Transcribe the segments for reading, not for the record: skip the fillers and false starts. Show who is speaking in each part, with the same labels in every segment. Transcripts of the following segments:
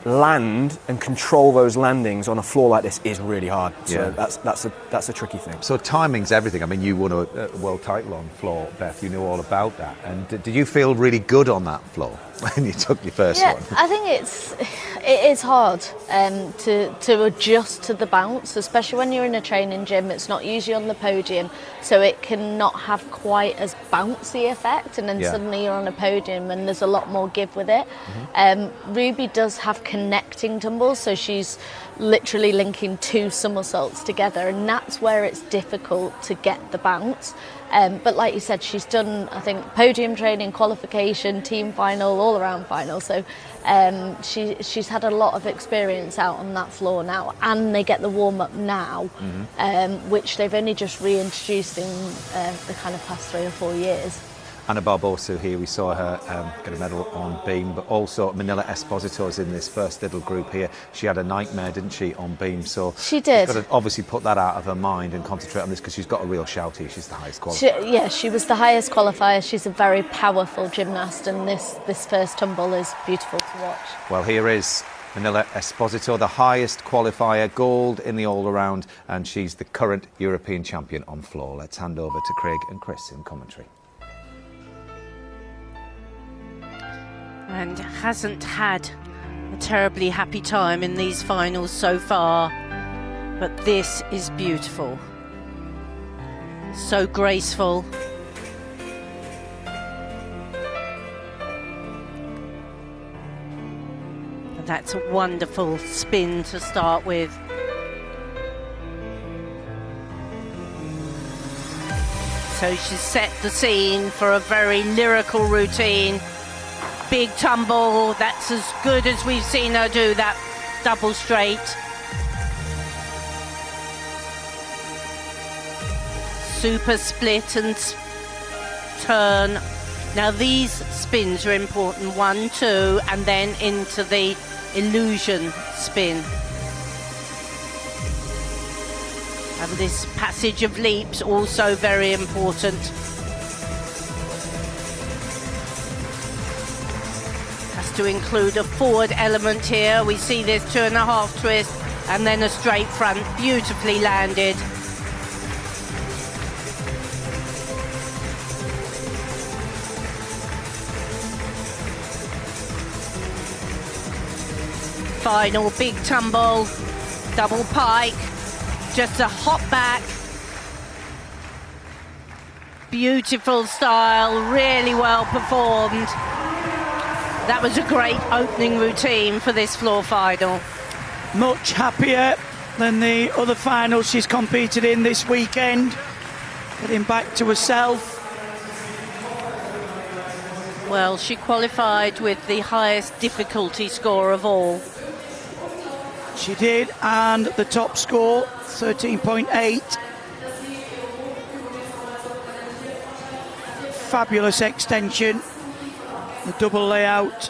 Speaker 1: land and control those landings on a floor like this is really hard. So that's a tricky thing.
Speaker 2: So timing's everything. I mean, you won a world title on floor, Beth. You knew all about that. And did you feel really good on that floor when you took your first one?
Speaker 3: I think it is hard to adjust to the bounce, especially when you're in a training gym. It's not usually on the podium, so it can not have quite as bouncy effect, and then suddenly you're on a podium and there's a lot more give with it. Ruby does have connecting tumbles, so she's literally linking two somersaults together, and that's where it's difficult to get the bounce. But like you said, she's done, I think, podium training, qualification, team final, all-around final. So she's had a lot of experience out on that floor now, and they get the warm-up now, which they've only just reintroduced in the kind of past 3 or 4 years.
Speaker 2: Anna Barbosa here, we saw her get a medal on beam, but also Manila Esposito's in this first little group here. She had a nightmare, didn't she, on beam? So
Speaker 3: she did.
Speaker 2: She's got to obviously put that out of her mind and concentrate on this, because she's got a real shout here. She's the highest qualifier.
Speaker 3: She was the highest qualifier. She's a very powerful gymnast, and this first tumble is beautiful to watch.
Speaker 2: Well, here is Manila Esposito, the highest qualifier, gold in the all-around, and she's the current European champion on floor. Let's hand over to Craig and Chris in commentary.
Speaker 4: And hasn't had a terribly happy time in these finals so far, but this is beautiful, so graceful. And that's a wonderful spin to start with. So she's set the scene for a very lyrical routine. Big tumble, that's as good as we've seen her do that double straight. Super split and turn. Now these spins are important, 1, 2, and then into the illusion spin. And this passage of leaps also very important. To include a forward element here. We see this 2.5 twist and then a straight front, beautifully landed. Final big tumble, double pike, just a hop back. Beautiful style, really well performed. That was a great opening routine for this floor final.
Speaker 5: Much happier than the other finals she's competed in this weekend. Getting back to herself.
Speaker 4: Well, she qualified with the highest difficulty score of all.
Speaker 5: She did, and the top score, 13.8. Fabulous extension. The double layout,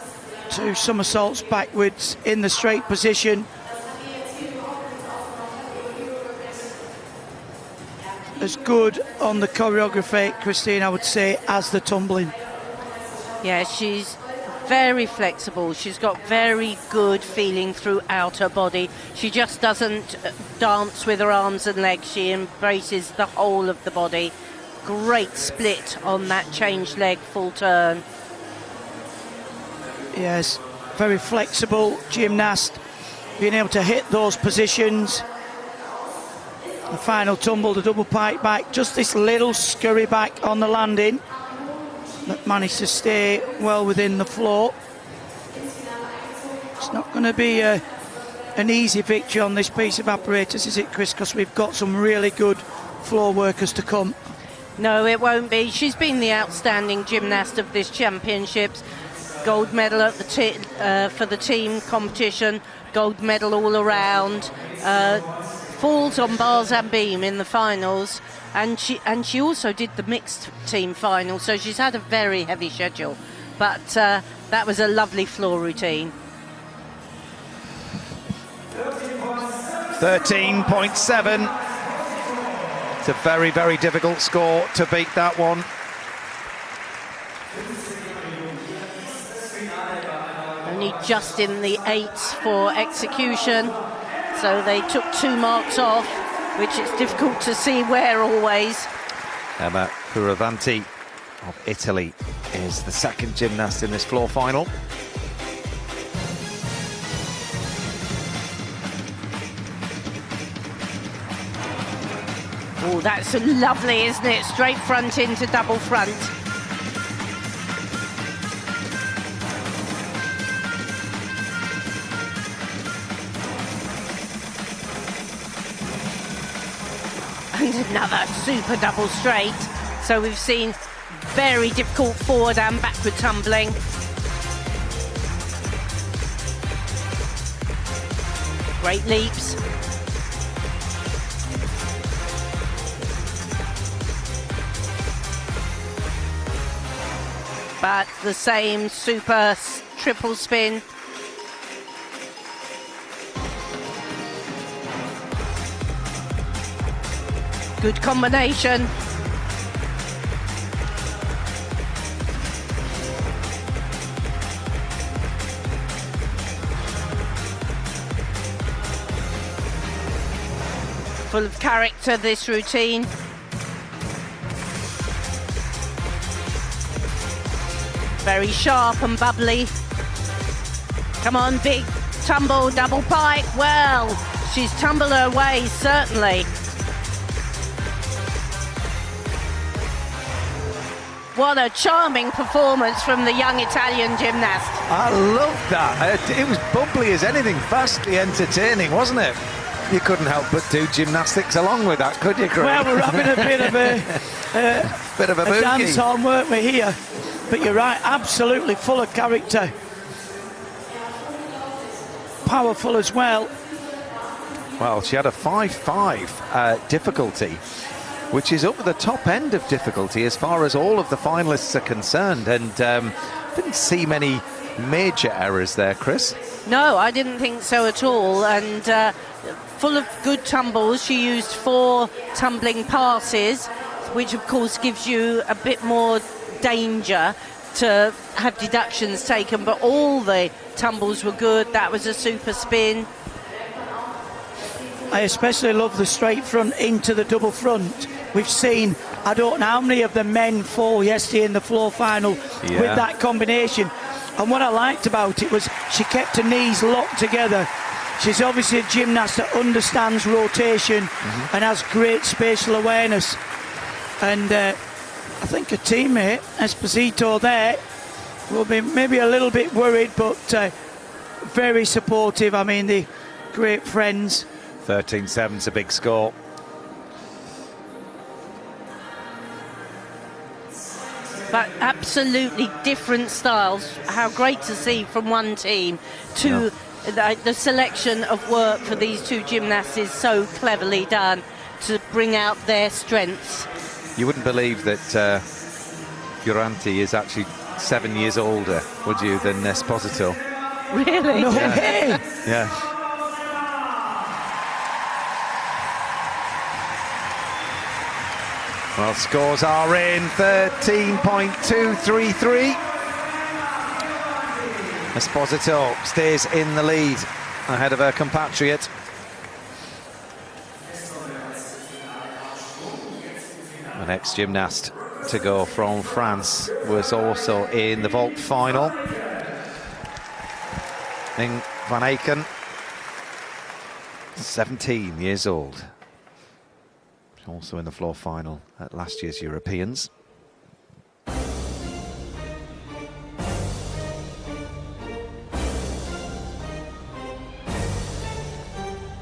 Speaker 5: 2 somersaults backwards in the straight position. As good on the choreography, Christine, I would say, as the tumbling.
Speaker 4: Yeah, she's very flexible. She's got very good feeling throughout her body. She just doesn't dance with her arms and legs. She embraces the whole of the body. Great split on that change leg full turn.
Speaker 5: Yes, very flexible gymnast, being able to hit those positions. The final tumble, the double pike back, just this little scurry back on the landing that managed to stay well within the floor. It's not going to be an easy victory on this piece of apparatus, is it, Chris? Because we've got some really good floor workers to come.
Speaker 4: No, it won't be. She's been the outstanding gymnast of this championships. Gold medal at the for the team competition, gold medal all around, falls on bars and beam in the finals, and she also did the mixed team final, so she's had a very heavy schedule, but that was a lovely floor routine.
Speaker 2: 13.7. It's a very, very difficult score to beat that one.
Speaker 4: only just in the 8s for execution. So they took 2 marks off, which it's difficult to see where always.
Speaker 2: Emma Fioravanti of Italy is the second gymnast in this floor final.
Speaker 4: Oh, that's lovely, isn't it? Straight front into double front. And another super double straight. So we've seen very difficult forward and backward tumbling. Great leaps. But the same super triple spin. Good combination. Full of character, this routine. Very sharp and bubbly. Come on, big tumble, double pike. Well, she's tumbled her way, certainly. What a charming performance from the young Italian gymnast.
Speaker 2: I love that. It was bubbly as anything, vastly entertaining, wasn't it? You couldn't help but do gymnastics along with that, could you, Craig?
Speaker 5: Well, we're having a bit of a dance on, weren't we, here? But you're right, absolutely full of character. Powerful as well.
Speaker 2: Well, she had a 5-5 difficulty, which is up at the top end of difficulty as far as all of the finalists are concerned, and didn't see many major errors there, Chris.
Speaker 4: No, I didn't think so at all, and full of good tumbles. She used 4 tumbling passes, which of course gives you a bit more danger to have deductions taken, but all the tumbles were good. That was a super spin.
Speaker 5: I especially love the straight front into the double front. We've seen, I don't know how many of the men fall yesterday in the floor final with that combination. And what I liked about it was she kept her knees locked together. She's obviously a gymnast that understands rotation and has great spatial awareness. And I think her teammate, Esposito there, will be maybe a little bit worried, but very supportive. I mean, they're great friends.
Speaker 2: 13-7's a big score.
Speaker 4: But absolutely different styles. How great to see from one team to the selection of work for these 2 gymnasts is so cleverly done to bring out their strengths.
Speaker 2: You wouldn't believe that Fioravanti is actually 7 years older, would you, than Esposito?
Speaker 4: Really?
Speaker 5: No way!
Speaker 2: Yeah. Well, scores are in. 13.233. Esposito stays in the lead ahead of her compatriot. The next gymnast to go from France was also in the vault final. Ning van Aken, 17 years old. Also in the floor final at last year's Europeans.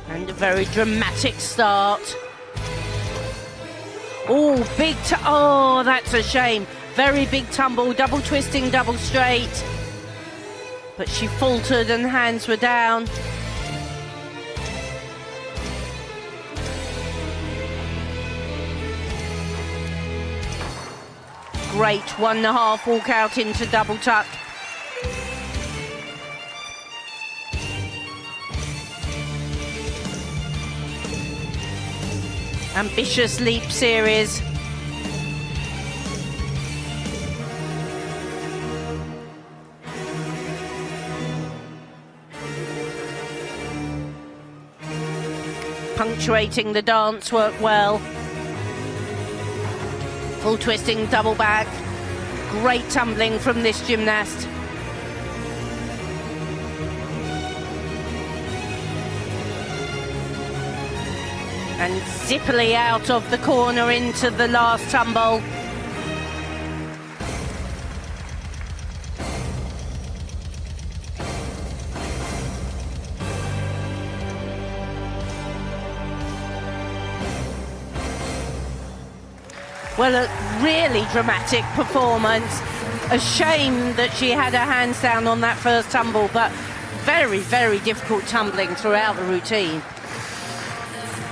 Speaker 4: And a very dramatic start. Oh, oh, that's a shame. Very big tumble, double twisting, double straight. But she faltered and hands were down. Great 1.5 walk out into double tuck. Ambitious leap series. punctuating the dance work well. Full twisting double back. Great tumbling from this gymnast. And zippily out of the corner into the last tumble. Well, a really dramatic performance. A shame that she had her hands down on that first tumble, but very, very difficult tumbling throughout the routine.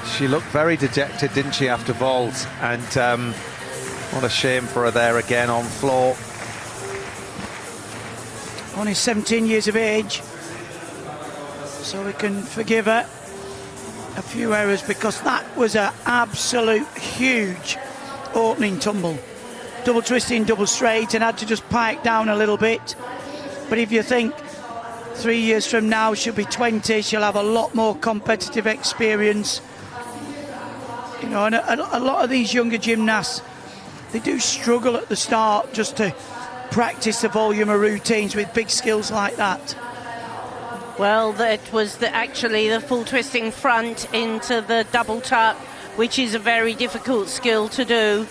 Speaker 2: She looked very dejected, didn't she, after vault? And what a shame for her there again on floor.
Speaker 5: Only 17 years of age, so we can forgive her a few errors, because that was an absolute huge opening tumble. Double twisting, double straight, and had to just pike down a little bit. But if you think 3 years from now she'll be 20, she'll have a lot more competitive experience. You know, and a lot of these younger gymnasts, they do struggle at the start just to practice the volume of routines with big skills like that.
Speaker 4: Well, that was actually the full twisting front into the double tuck, which is a very difficult skill to do.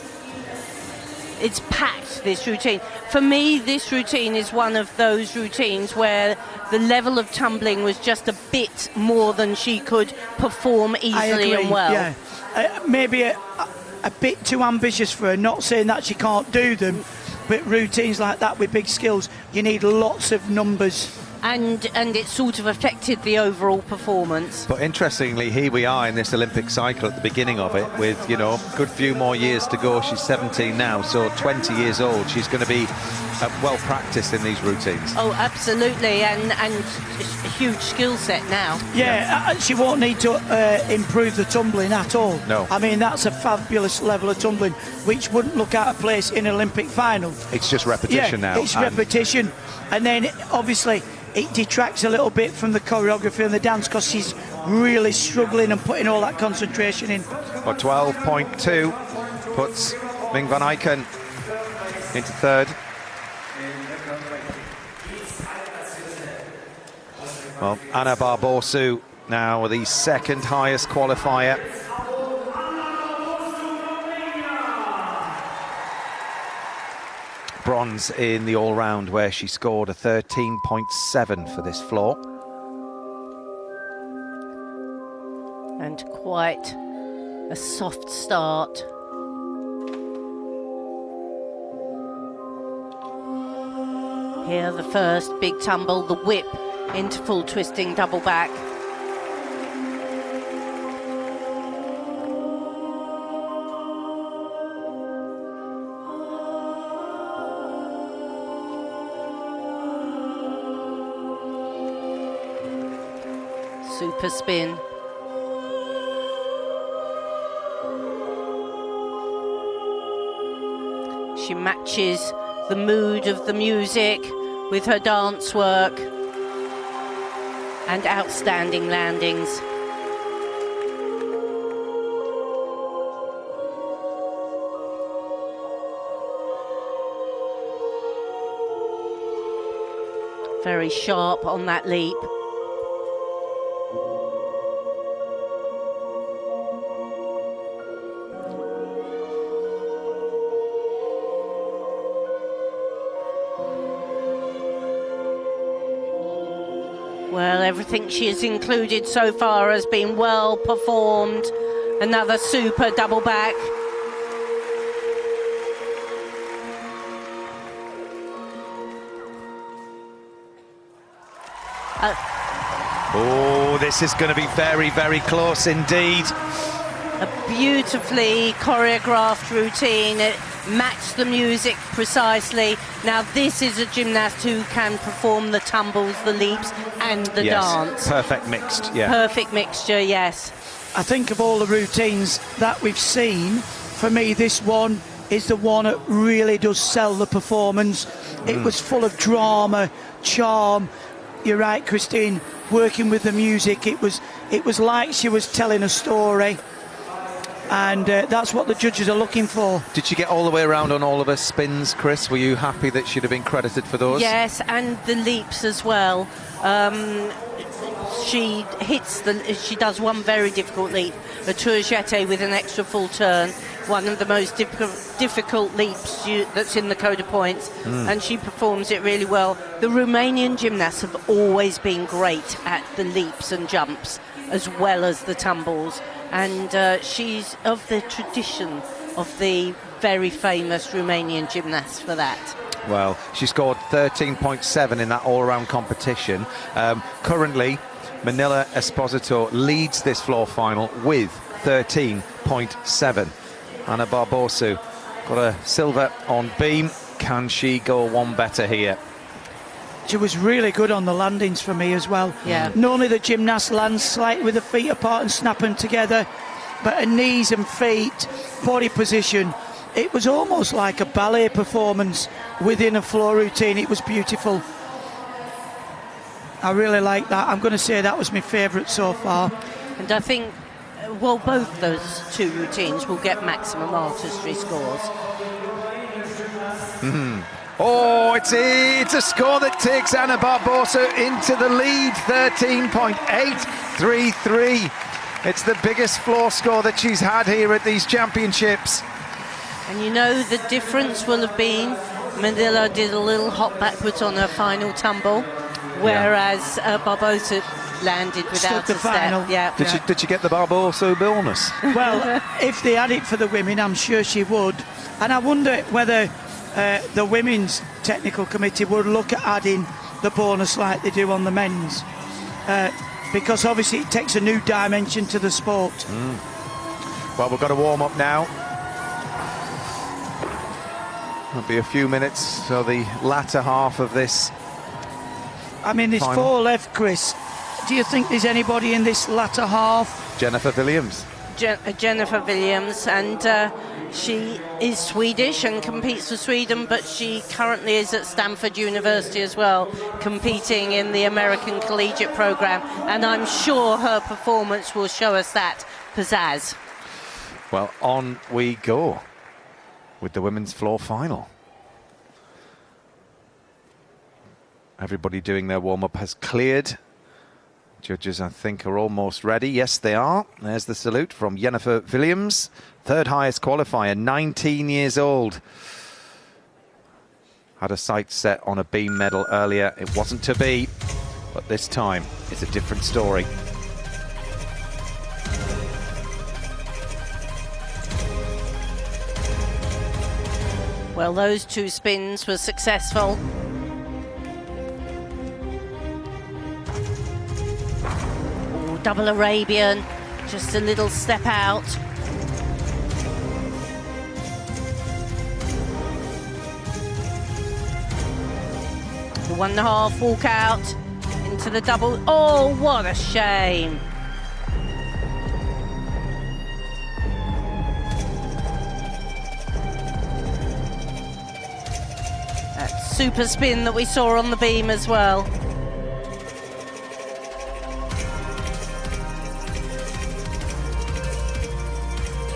Speaker 4: It's packed, this routine. For me, this routine is one of those routines where the level of tumbling was just a bit more than she could perform easily and well.
Speaker 5: Yeah. Maybe a bit too ambitious for her, not saying that she can't do them, but routines like that with big skills, you need lots of numbers.
Speaker 4: And it sort of affected the overall performance.
Speaker 2: But interestingly, here we are in this Olympic cycle at the beginning of it with, you know, a good few more years to go. She's 17 now, so 20 years old. She's going to be well practiced in these routines.
Speaker 4: Oh, absolutely, and a huge skill set now.
Speaker 5: Yeah, she won't need to improve the tumbling at all.
Speaker 2: No.
Speaker 5: I mean, that's a fabulous level of tumbling, which wouldn't look out of place in an Olympic final.
Speaker 2: It's just repetition now.
Speaker 5: It's repetition. And then, obviously, it detracts a little bit from the choreography and the dance, because she's really struggling and putting all that concentration in.
Speaker 2: Well, 12.2 puts Ming van Eycken into third. Well, Anna Barbosu now the second highest qualifier. Bronze in the all-round, where she scored a 13.7 for this floor.
Speaker 4: And quite a soft start. Here the first big tumble, the whip into full twisting double back. Super spin. She matches the mood of the music with her dance work, and outstanding landings. Very sharp on that leap. Well, everything she has included so far has been well performed. Another super double back.
Speaker 2: Oh, this is going to be very, very close indeed.
Speaker 4: A beautifully choreographed routine. It matched the music precisely. Now this is a gymnast who can perform the tumbles, the leaps and the dance.
Speaker 2: Perfect mixed, yeah.
Speaker 4: Perfect mixture, yes.
Speaker 5: I think of all the routines that we've seen, for me this one is the one that really does sell the performance. It was full of drama, charm. You're right, Christine. working with the music. It was like she was telling a story, and that's what the judges are looking for.
Speaker 2: Did she get all the way around on all of her spins, Chris? Were you happy that she'd have been credited for those?
Speaker 4: Yes, and the leaps as well. She does one very difficult leap, a tour jeté with an extra full turn, one of the most difficult leaps that's in the code of points, and she performs it really well. The Romanian gymnasts have always been great at the leaps and jumps as well as the tumbles, and she's of the tradition of the very famous Romanian gymnasts for that.
Speaker 2: Well, she scored 13.7 in that all-round competition. Currently, Manila Esposito leads this floor final with 13.7. Anna Barbosu got a silver on beam. Can she go one better here?
Speaker 5: She was really good on the landings for me as well.
Speaker 4: Yeah.
Speaker 5: Normally the gymnast lands slightly with the feet apart and snap them together, but her knees and feet, body position, it was almost like a ballet performance within a floor routine. It was beautiful. I really like that. I'm going to say that was my favourite so far.
Speaker 4: And I think, well, both those two routines will get maximum artistry scores.
Speaker 2: Oh, it's a score that takes Anna Barbosa into the lead, 13.833. It's the biggest floor score that she's had here at these championships.
Speaker 4: And you know the difference will have been Manila did a little hop backwards on her final tumble, whereas Barbosa landed without
Speaker 5: the
Speaker 4: a
Speaker 5: final.
Speaker 4: step. Yeah.
Speaker 2: Did she get the Barbosa bonus?
Speaker 5: Well, if they had it for the women, I'm sure she would. And I wonder whether the women's technical committee would look at adding the bonus like they do on the men's, because obviously it takes a new dimension to the sport.
Speaker 2: Well, we've got to warm up now. There'll be a few minutes for the latter half of this.
Speaker 5: I mean, there's
Speaker 2: final.
Speaker 5: 4 left, Chris. Do you think there's anybody in this latter half?
Speaker 2: Jennifer Williams.
Speaker 4: Jennifer Williams, and she is Swedish and competes for Sweden, but she currently is at Stanford University as well, competing in the American Collegiate Program, and I'm sure her performance will show us that pizzazz.
Speaker 2: Well, on we go with the women's floor final. Everybody doing their warm-up has cleared. Judges, I think, are almost ready. Yes, they are. There's the salute from Jennifer Williams, third highest qualifier, 19 years old. Had a sight set on a beam medal earlier. It wasn't to be, but this time it's a different story.
Speaker 4: Well, those 2 spins were successful. Ooh, double Arabian, just a little step out. The 1.5 walk out into the double. Oh, what a shame. Super spin that we saw on the beam as well.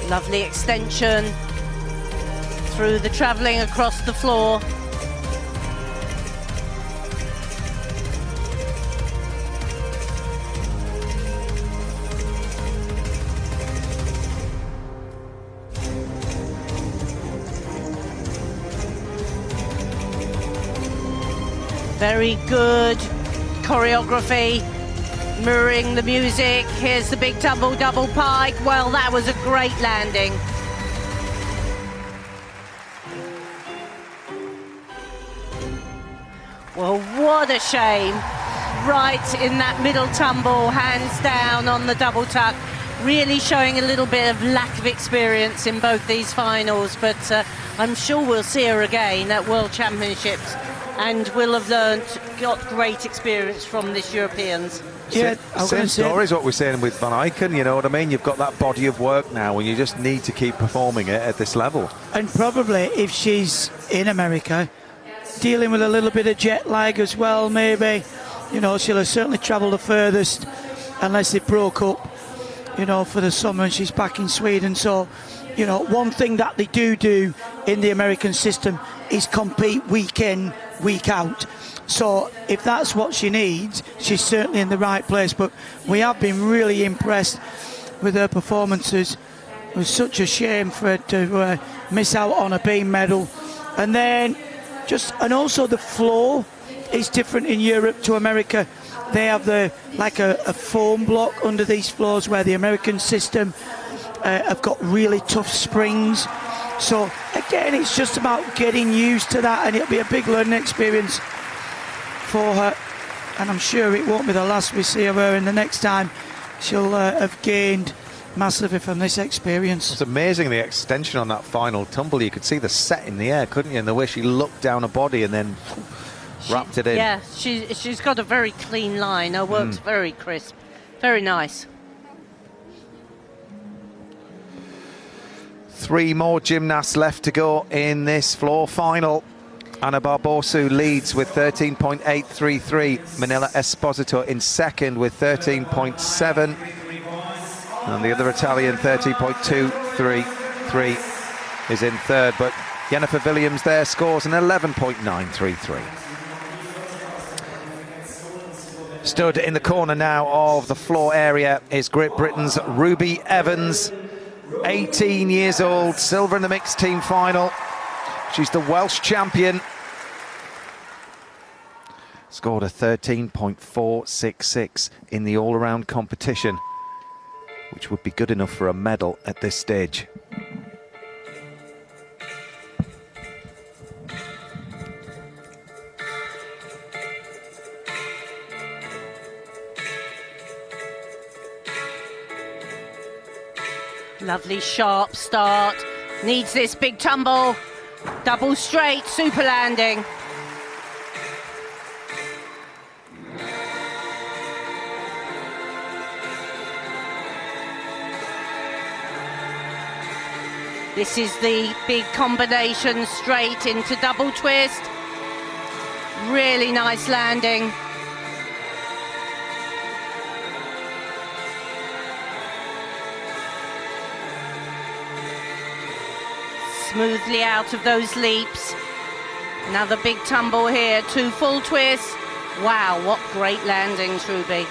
Speaker 4: Lovely extension through the travelling across the floor. Very good choreography, mirroring the music. Here's the big tumble double pike. Well, that was a great landing. Well, what a shame. Right in that middle tumble, hands down on the double tuck. Really showing a little bit of lack of experience in both these finals, but I'm sure we'll see her again at World Championships, and will have got great experience from this Europeans.
Speaker 5: Yeah,
Speaker 2: same story as what we're saying with Van Eycken, you know what I mean? You've got that body of work now and you just need to keep performing it at this level.
Speaker 5: And probably if she's in America, dealing with a little bit of jet lag as well, maybe, You know, she'll have certainly travelled the furthest unless they broke up, you know, for the summer, and she's back in Sweden. So, you know, one thing that they do in the American system is compete week in, week out. So if that's what she needs, she's certainly in the right place. But we have been really impressed with her performances. It was such a shame for her to miss out on a beam medal. And then and also the floor is different in Europe to America. They have a foam block under these floors, where the American system have got really tough springs. So again, it's just about getting used to that, and it'll be a big learning experience for her. And I'm sure it won't be the last we see of her, and the next time she'll have gained massively from this experience.
Speaker 2: It's amazing, the extension on that final tumble. You could see the set in the air, couldn't you? And the way she looked down her body and then wrapped it in.
Speaker 4: Yeah, she's got a very clean line. Her work's very crisp, very nice.
Speaker 2: 3 more gymnasts left to go in this floor final. Anna Barbosu leads with 13.833. Manila Esposito in second with 13.7. And the other Italian, 13.233, is in third. But Jennifer Williams there scores an 11.933. Stood in the corner now of the floor area is Great Britain's Ruby Evans, 18 years old, silver in the mixed team final. She's the Welsh champion. Scored a 13.466 in the all-around competition, which would be good enough for a medal at this stage.
Speaker 4: Lovely sharp start. Needs this big tumble. Double straight, super landing. This is the big combination straight into double twist. Really nice landing. Smoothly out of those leaps. Another big tumble here, 2 full twists. Wow, what great landings, Ruby.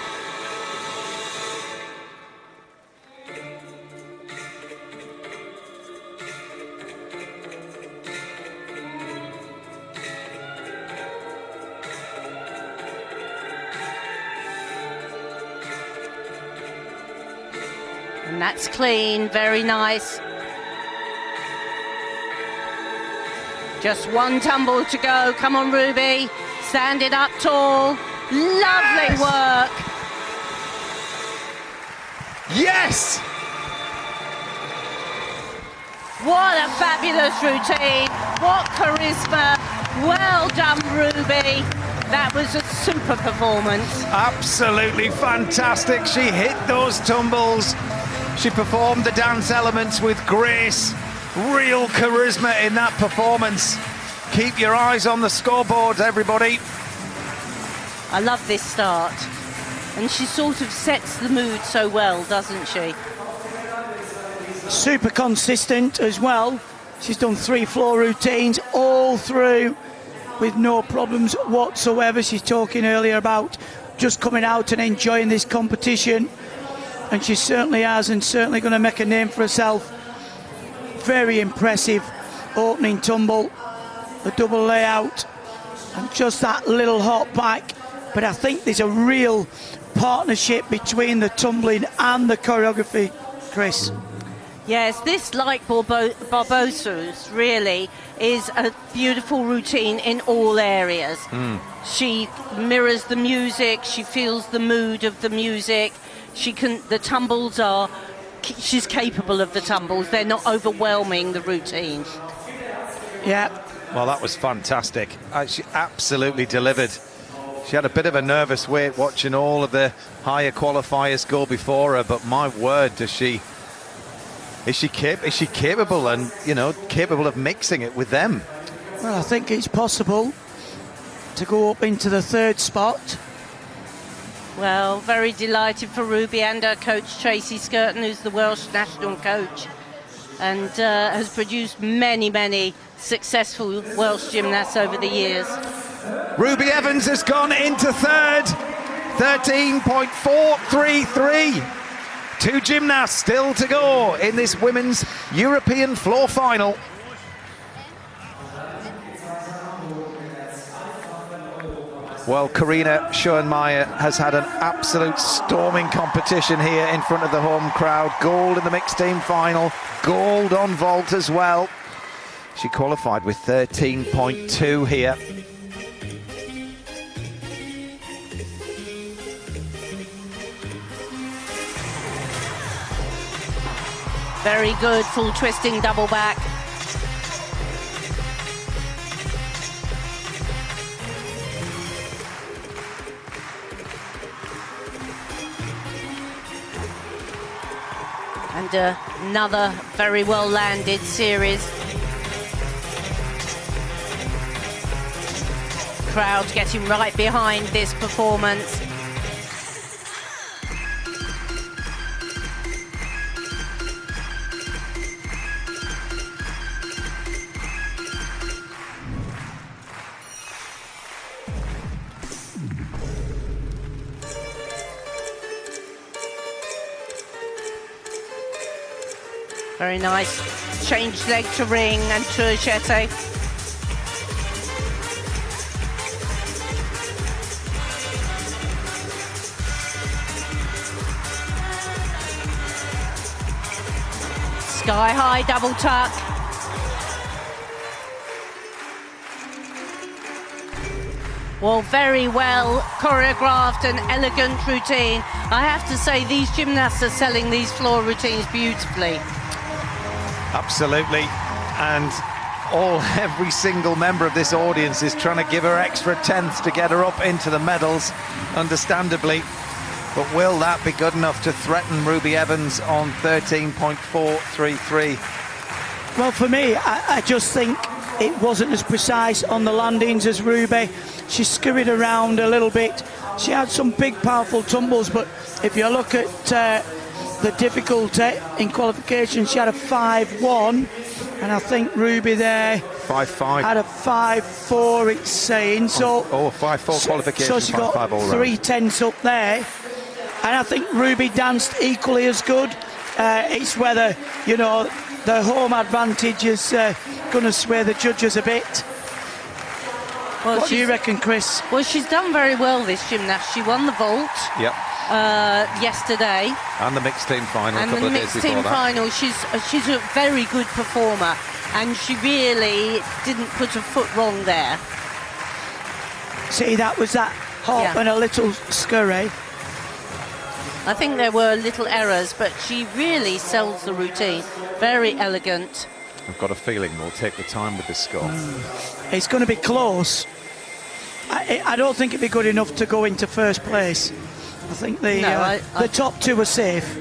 Speaker 4: And that's clean, very nice. Just 1 tumble to go. Come on, Ruby. Stand it up tall. Lovely work.
Speaker 2: Yes!
Speaker 4: What a fabulous routine. What charisma. Well done, Ruby. That was a super performance.
Speaker 2: Absolutely fantastic. She hit those tumbles. She performed the dance elements with grace. Real charisma in that performance. Keep your eyes on the scoreboards, everybody.
Speaker 4: I love this start. And she sort of sets the mood so well, doesn't she?
Speaker 5: Super consistent as well. She's done 3 floor routines all through with no problems whatsoever. She's talking earlier about just coming out and enjoying this competition. And she certainly has, and certainly going to make a name for herself. Very impressive opening tumble, the double layout, and just that little hop back. But I think there's a real partnership between the tumbling and the choreography, Chris.
Speaker 4: Yes, this, like Barbosa's, really is a beautiful routine in all areas. She mirrors the music, she feels the mood of the music. The tumbles are, she's capable of the tumbles. They're not overwhelming the routine.
Speaker 5: Yeah.
Speaker 2: Well, that was fantastic. She absolutely delivered. She had a bit of a nervous wait watching all of the higher qualifiers go before her, but my word, is she capable, and capable of mixing it with them?
Speaker 5: Well, I think it's possible to go up into the 3rd spot
Speaker 4: Well, very delighted for Ruby and her coach Tracy Skirton, who's the Welsh national coach, and has produced many successful Welsh gymnasts over the years.
Speaker 2: Ruby Evans has gone into third, 13.433. 2 gymnasts still to go in this women's European floor final. Well, Karina Schoenmeier has had an absolute storming competition here in front of the home crowd. Gold in the mixed team final, gold on vault as well. She qualified with 13.2 here.
Speaker 4: Very good, full twisting double back. And another very well landed series. Crowd getting right behind this performance. Very nice. Change leg to ring and Turchette. Sky high double tuck. Well, very well choreographed and elegant routine. I have to say, these gymnasts are selling these floor routines beautifully.
Speaker 2: Absolutely, and every single member of this audience is trying to give her extra tenths to get her up into the medals, understandably. But will that be good enough to threaten Ruby Evans on 13.433?
Speaker 5: Well, for me, I just think it wasn't as precise on the landings as Ruby. She scurried around a little bit. She had some big, powerful tumbles, but if you look at the difficulty in qualification, she had a 5-1, and I think Ruby there
Speaker 2: 5-5
Speaker 5: had a 5-4, it's saying. So
Speaker 2: 5-4 qualification.
Speaker 5: So she got 3 tenths up there, and I think Ruby danced equally as good. It's whether, you know, the home advantage is going to sway the judges a bit.
Speaker 4: Well,
Speaker 5: what do you reckon, Chris?
Speaker 4: Well, she's done very well, this gymnast. She won the vault.
Speaker 2: Yep.
Speaker 4: Yesterday,
Speaker 2: and the mixed team final.
Speaker 4: And the mixed team final, she's a very good performer, and she really didn't put a foot wrong there.
Speaker 5: See, that was that hop and a little scurry.
Speaker 4: I think there were little errors, but she really sells the routine. Very elegant.
Speaker 2: I've got a feeling we'll take the time with this score.
Speaker 5: It's going to be close. I don't think it'd be good enough to go into first place. I think the top 2 are safe.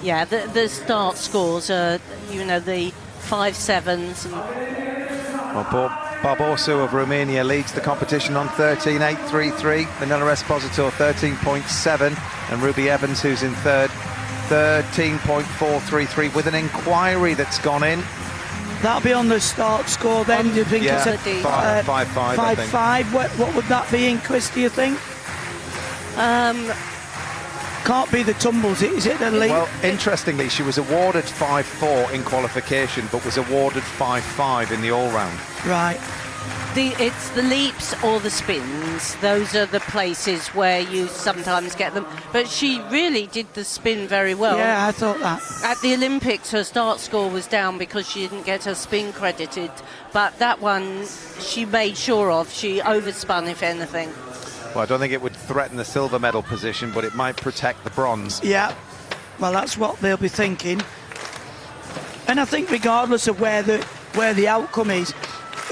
Speaker 4: Yeah, the start scores are, you know, the 5-7s.
Speaker 2: Well, Barbosu of Romania leads the competition on 13.833. Manila Esposito 13.7, and Ruby Evans, who's in third, 13.433, with an inquiry that's gone in.
Speaker 5: That'll be on the start score then. Do you think it's a
Speaker 2: 5-5?
Speaker 5: 5-5. What would that be in, Chris, do you think? Can't be the tumbles, is it the lead?
Speaker 2: Well, interestingly, she was awarded 5-4 in qualification, but was awarded 5-5 in the all-round.
Speaker 5: Right.
Speaker 4: It's the leaps or the spins. Those are the places where you sometimes get them. But she really did the spin very well.
Speaker 5: Yeah, I thought that.
Speaker 4: At the Olympics, her start score was down because she didn't get her spin credited. But that one, she made sure of. She overspun, if anything.
Speaker 2: Well, I don't think it would threaten the silver medal position, but it might protect the bronze.
Speaker 5: Yeah, well, that's what they'll be thinking. And I think regardless of where the outcome is,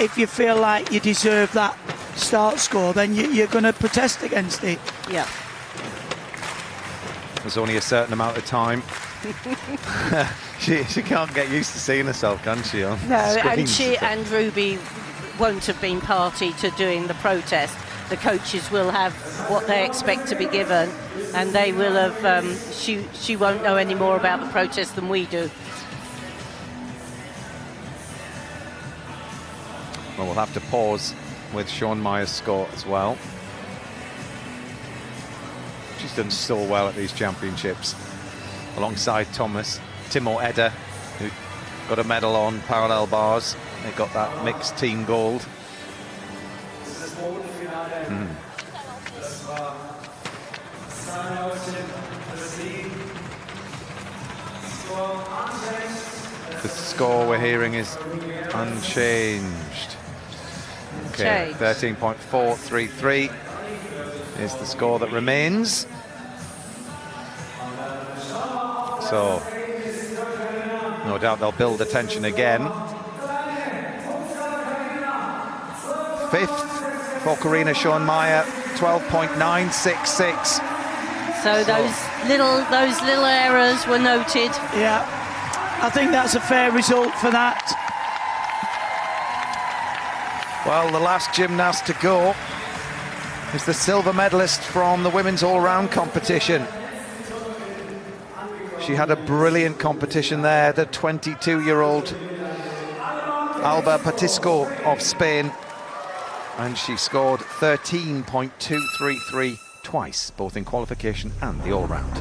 Speaker 5: if you feel like you deserve that start score, then you're going to protest against it.
Speaker 4: Yeah.
Speaker 2: There's only a certain amount of time. she can't get used to seeing herself, can she? On
Speaker 4: no,
Speaker 2: screens.
Speaker 4: and she and Ruby won't have been party to doing the protest. the coaches will have what they expect to be given, and they will have, she won't know any more about the protest than we do.
Speaker 2: Well, we'll have to pause with Sean Meyer's score as well. She's done so well at these championships, alongside Timo Edda, who got a medal on parallel bars. They got that mixed team gold. The score we're hearing is unchanged. Okay, 13.433 is the score that remains. So, no doubt they'll build attention again. Fifth for Karina Sean Meyer, 12.966.
Speaker 4: So those little errors were noted.
Speaker 5: Yeah, I think that's a fair result for that.
Speaker 2: Well, the last gymnast to go is the silver medalist from the women's all-round competition. She had a brilliant competition there, the 22-year-old Alba Patisco of Spain, and she scored 13.233 twice, both in qualification and the all-round.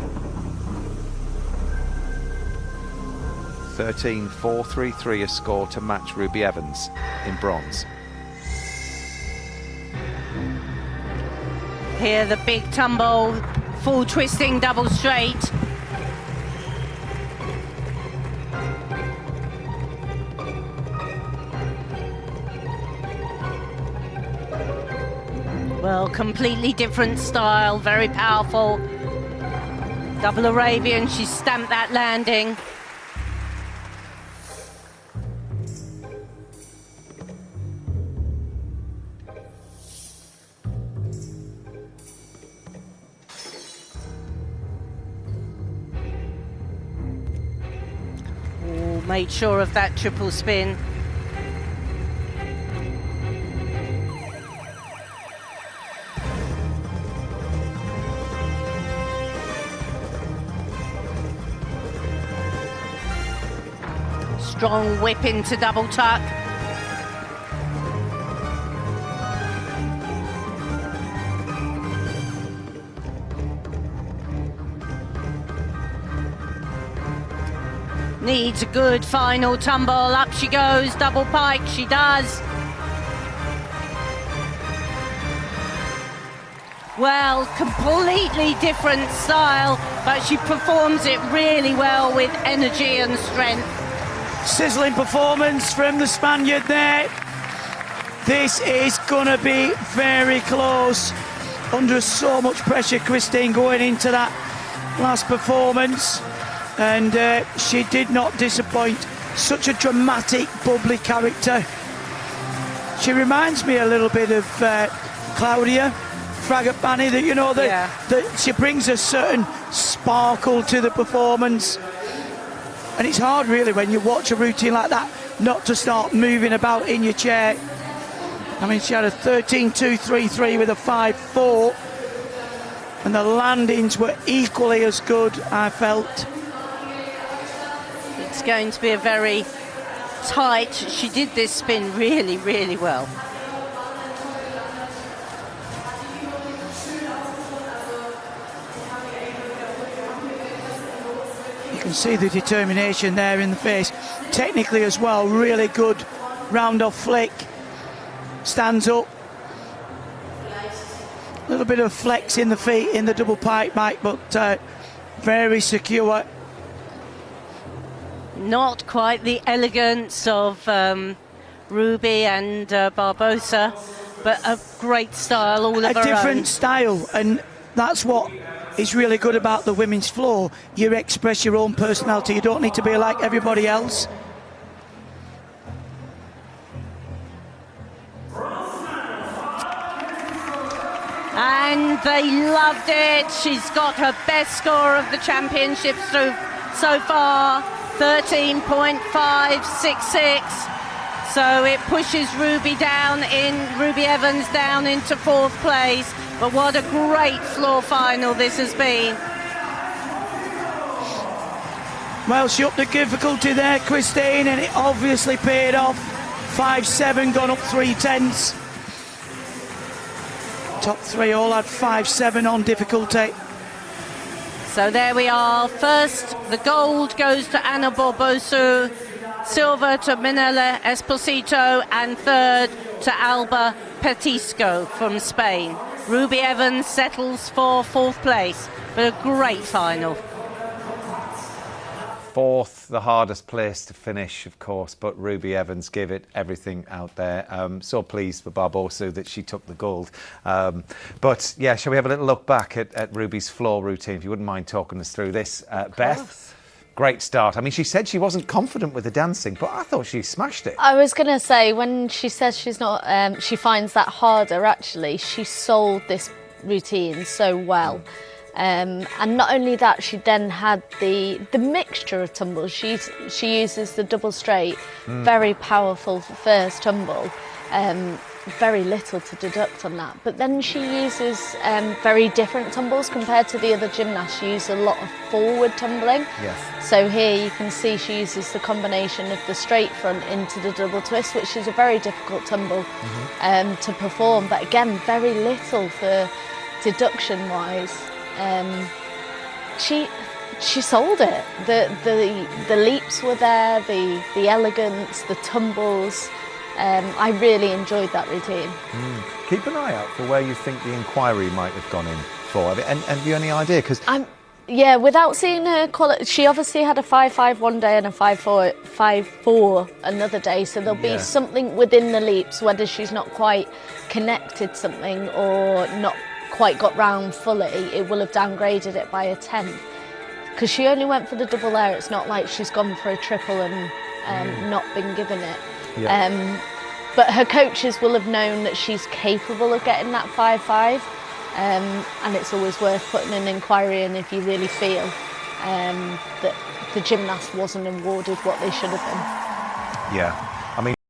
Speaker 2: 13.433 a score to match Ruby Evans in bronze.
Speaker 4: Here the big tumble, full twisting double straight. Well, completely different style, very powerful. Double Arabian, she stamped that landing. Oh, made sure of that triple spin. Strong whip into double tuck. Needs a good final tumble. Up she goes, double pike, she does. Well, completely different style, but she performs it really well with energy and strength.
Speaker 5: Sizzling performance from the Spaniard there. This is going to be very close. Under so much pressure, Christine, going into that last performance. And she did not disappoint. Such a dramatic, bubbly character. She reminds me a little bit of Claudia Fragapani, that, you know, that she brings a certain sparkle to the performance. And it's hard, really, when you watch a routine like that, not to start moving about in your chair. I mean, she had a 13.233 with a 5.4, and the landings were equally as good, I felt.
Speaker 4: It's going to be a very tight. She did this spin really, really well.
Speaker 5: You can see the determination there in the face. Technically as well, really good round-off flick. Stands up. A little bit of flex in the feet in the double pipe bike, but very secure.
Speaker 4: Not quite the elegance of Ruby and Barbosa, but a great style all of her own.
Speaker 5: A different style, and that's what is really good about the women's floor. You express your own personality. You don't need to be like everybody else.
Speaker 4: And they loved it. She's got her best score of the championships through so far, 13.566. So it pushes Ruby Evans down into 4th place. But what a great floor final this has been.
Speaker 5: Well, she upped the difficulty there, Christine, and it obviously paid off. 5-7, gone up 3/10. Top 3 all had 5-7 on difficulty.
Speaker 4: So there we are. First, the gold goes to Ana Barbosa, silver to Minella Esposito, and third to Alba Petisco from Spain. Ruby Evans settles for 4th place, but a great final.
Speaker 2: 4th, the hardest place to finish, of course, but Ruby Evans gave it everything out there. So pleased for Barbosa that she took the gold. But yeah, shall we have a little look back at Ruby's floor routine, if you wouldn't mind talking us through this? Beth, great start. I mean, she said she wasn't confident with the dancing, but I thought she smashed it.
Speaker 3: I was going to say, when she says she's not, she finds that harder, actually, she sold this routine so well. And not only that, she then had the mixture of tumbles. She uses the double straight, very powerful first tumble, very little to deduct on that. But then she uses very different tumbles compared to the other gymnasts. She uses a lot of forward tumbling.
Speaker 2: Yes.
Speaker 3: So here you can see she uses the combination of the straight front into the double twist, which is a very difficult tumble to perform. But again, very little for deduction-wise. She sold it. The leaps were there, the elegance, the tumbles. I really enjoyed that routine.
Speaker 2: Keep an eye out for where you think the inquiry might have gone in for. And have you any idea? Because
Speaker 3: yeah, without seeing her quality, she obviously had a 5-5 one day and a 5-4 another day. So there'll be something within the leaps, whether she's not quite connected something or not quite got round fully, it will have downgraded it by a 10th. Because she only went for the double air, it's not like she's gone for a triple and not been given it. Yeah. But her coaches will have known that she's capable of getting that 5-5, and it's always worth putting an inquiry in if you really feel that the gymnast wasn't awarded what they should have been.
Speaker 2: yeah, I mean,